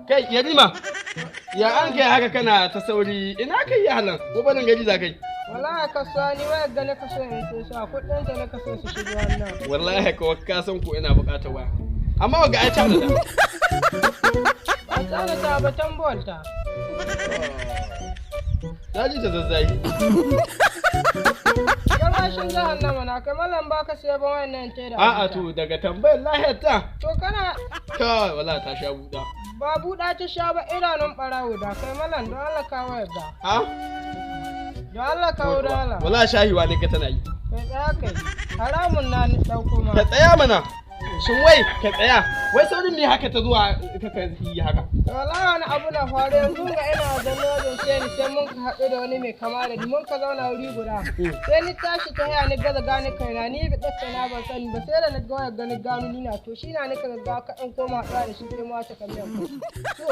Kai Yarima, ya an kai haka kana ta sauri ina kai ya halan ko banin gari za kai? Wallahi kasuwa ni wayar ga na kaso in sai sa kuɗin ta na kaso su shigo wannan. Wallahi ka san ko ina buƙatar waya. Amma waga ai ta da. Ba ta da ta ba tambol ta. Ta ji ta zazzai. Gamashin jahannama na kamalan ba ka sai ba wannan ce da. A'a to daga tambayar lahiyar ta. To kana Ka wallahi ta sha buɗa. ba buɗa ta sha ba idanun ɓarawo da kai malam don Allah ka wayar da. Ha? Don Allah ka wayar da Allah. Wallahi shahiwa ne ka tana yi. Kai tsaya kai. Haramun na ni ɗauko ma. Ka tsaya mana. Shin wai ka tsaya. Wai saurin ne haka ta zuwa ka yi haka. Wallahi wani abu na faru yanzu ga ina zaune wajen sai mun ka haɗu da wani mai kama da ni mun ka zauna wuri guda. Sai ni tashi ta haya ni gaza gane kaina ni bi ɗatta na ban sani ba sai da na ga gani gano ni na to shi na nika ga ka ɗan koma haɗuwa da shi sai ma ta kallon. To